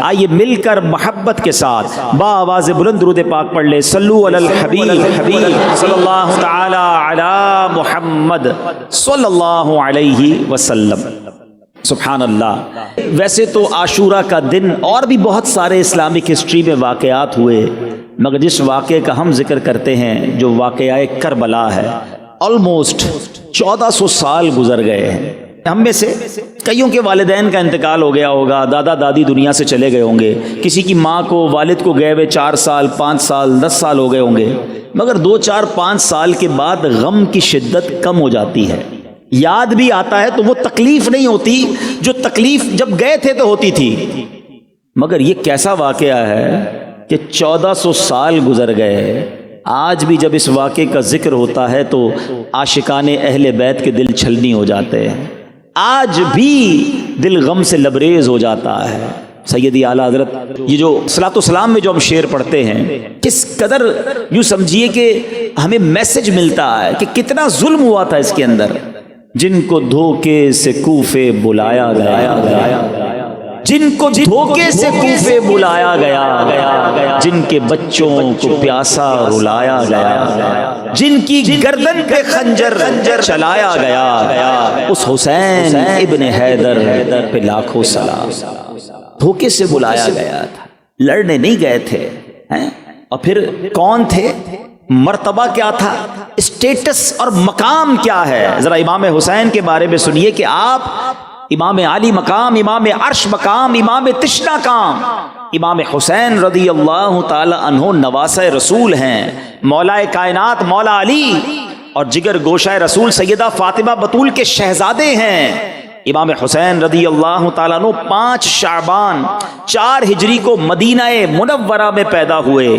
آئیے مل کر محبت کے ساتھ بآواز بلند درود پاک پڑھ لے، صلو علی الحبیب صلی اللہ تعالی علی محمد صلی اللہ علیہ وسلم۔ سبحان اللہ۔ ویسے تو عاشورہ کا دن اور بھی بہت سارے اسلامک ہسٹری میں واقعات ہوئے، مگر جس واقعے کا ہم ذکر کرتے ہیں جو واقعہ کربلا ہے، آلموسٹ 1400 سال گزر گئے ہیں۔ ہم میں سے کئیوں کے والدین کا انتقال ہو گیا ہوگا، دادا دادی دنیا سے چلے گئے ہوں گے، کسی کی ماں کو والد کو گئے ہوئے 4 سال 5 سال 10 سال ہو گئے ہوں گے، مگر 2 4 5 سال کے بعد غم کی شدت کم ہو جاتی ہے، یاد بھی آتا ہے تو وہ تکلیف نہیں ہوتی جو تکلیف جب گئے تھے تو ہوتی تھی۔ مگر یہ کیسا واقعہ ہے کہ 1400 سال گزر گئے، آج بھی جب اس واقعے کا ذکر ہوتا ہے تو عاشقان اہل بیت کے دل چھلنی ہو جاتے ہیں، آج بھی دل غم سے لبریز ہو جاتا ہے۔ سیدی اعلیٰ حضرت یہ جو صلاۃ و سلام میں جو ہم شعر پڑھتے ہیں، کس قدر یوں سمجھیے کہ ہمیں میسج ملتا ہے کہ کتنا ظلم ہوا تھا اس کے اندر۔ جن کو دھوکے سے کوفے بلایا گیا، جن کو دھوکے سے کوفے بلایا گیا، جن کے بچوں کو پیاسا رلایا گیا، جن کی گردن پہ خنجر چلایا گیا، اس حسین ابن حیدر پہ لاکھوں سلام۔ دھوکے سے بلایا گیا تھا، لڑنے نہیں گئے تھے، اور پھر کون تھے، مرتبہ کیا تھا، اسٹیٹس اور مقام کیا ہے۔ ذرا امام حسین کے بارے میں سنیے کہ آپ امام علی مقام، امام عرش مقام، امام تشنا کام، امام حسین رضی اللہ تعالی عنہ نواسہ رسول ہیں، مولا کائنات مولا علی اور جگر گوشہ رسول سیدہ فاطمہ بطول کے شہزادے ہیں۔ امام حسین رضی اللہ تعالیٰ عنہ 5 شعبان 4 ہجری کو مدینہ منورہ میں پیدا ہوئے۔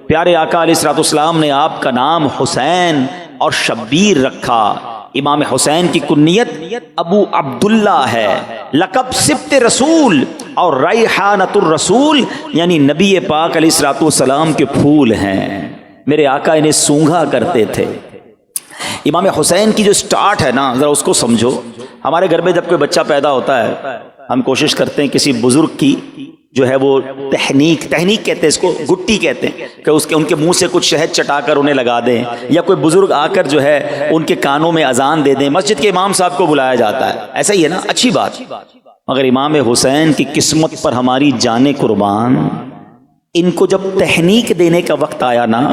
پیارے آقا علیہ الصلوۃ والسلام نے آپ کا نام حسین اور شبیر رکھا۔ امام حسین کی کنیت ابو عبداللہ ہے، لقب سبط رسول اور ریحانۃ الرسول، یعنی نبی پاک علیہ الصلوۃ والسلام کے پھول ہیں۔ میرے آقا انہیں سونگھا کرتے تھے۔ امام حسین کی جو سٹارٹ ہے نا، ذرا اس کو سمجھو۔ ہمارے گھر میں جب کوئی بچہ پیدا ہوتا ہے، ہم کوشش کرتے ہیں کسی بزرگ کی جو ہے وہ تحنیک کہتے ہیں، اس کو گٹی کہتے ہیں، کہ ان کے منہ سے کچھ شہد چٹا کر انہیں لگا دیں، یا کوئی بزرگ آ کر جو ہے ان کے کانوں میں اذان دے دیں۔ مسجد کے امام صاحب کو بلایا جاتا ہے، ایسا ہی ہے نا، اچھی بات۔ مگر امام حسین کی قسمت پر ہماری جانیں قربان، ان کو جب تحنیک دینے کا وقت آیا نا،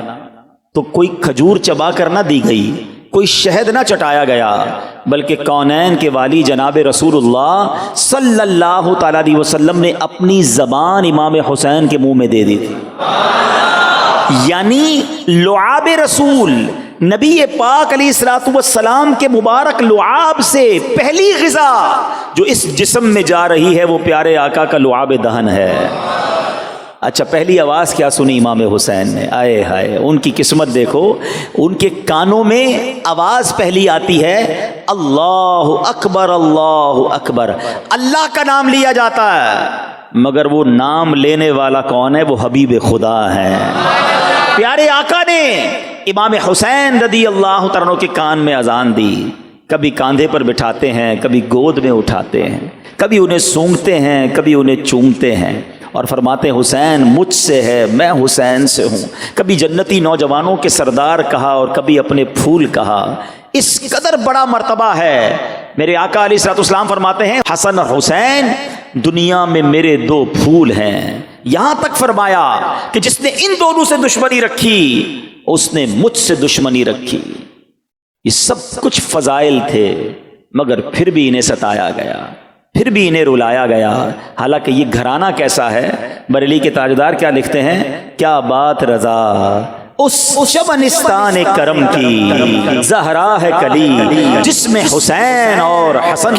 تو کوئی کھجور چبا کر نہ دی گئی، کوئی شہد نہ چٹایا گیا، بلکہ کونین کے والی جناب رسول اللہ صلی اللہ تعالیٰ علیہ وسلم نے اپنی زبان امام حسین کے منہ میں دے دی تھی۔ یعنی لعاب رسول نبی پاک علیہ الصلوۃ والسلام کے مبارک لعاب سے پہلی غذا جو اس جسم میں جا رہی ہے وہ پیارے آقا کا لعاب دہن ہے۔ اچھا، پہلی آواز کیا سنی امام حسین نے؟ آئے ہائے، ان کی قسمت دیکھو، ان کے کانوں میں آواز پہلی آتی ہے اللہ اکبر اللہ اکبر، اللہ کا نام لیا جاتا ہے، مگر وہ نام لینے والا کون ہے؟ وہ حبیب خدا ہے۔ پیارے آقا نے امام حسین رضی اللہ تعالیٰ عنہ کے کان میں اذان دی، کبھی کاندھے پر بٹھاتے ہیں، کبھی گود میں اٹھاتے ہیں، کبھی انہیں سونگتے ہیں، کبھی انہیں چومتے ہیں، اور فرماتے ہیں حسین مجھ سے ہے، میں حسین سے ہوں۔ کبھی جنتی نوجوانوں کے سردار کہا اور کبھی اپنے پھول کہا۔ اس قدر بڑا مرتبہ ہے۔ میرے آقا علیہ الصلوۃ والسلام فرماتے ہیں حسن اور حسین دنیا میں میرے 2 پھول ہیں، یہاں تک فرمایا کہ جس نے ان دونوں سے دشمنی رکھی اس نے مجھ سے دشمنی رکھی۔ یہ سب کچھ فضائل تھے، مگر پھر بھی انہیں ستایا گیا، پھر بھی انہیں رلایا گیا۔ حالانکہ یہ گھرانہ کیسا ہے، بریلی کے تاجدار کیا لکھتے ہیں، کیا بات رضا اس شبنستان کرم کی، زہرا ہے کلی جس میں حسین اور حسن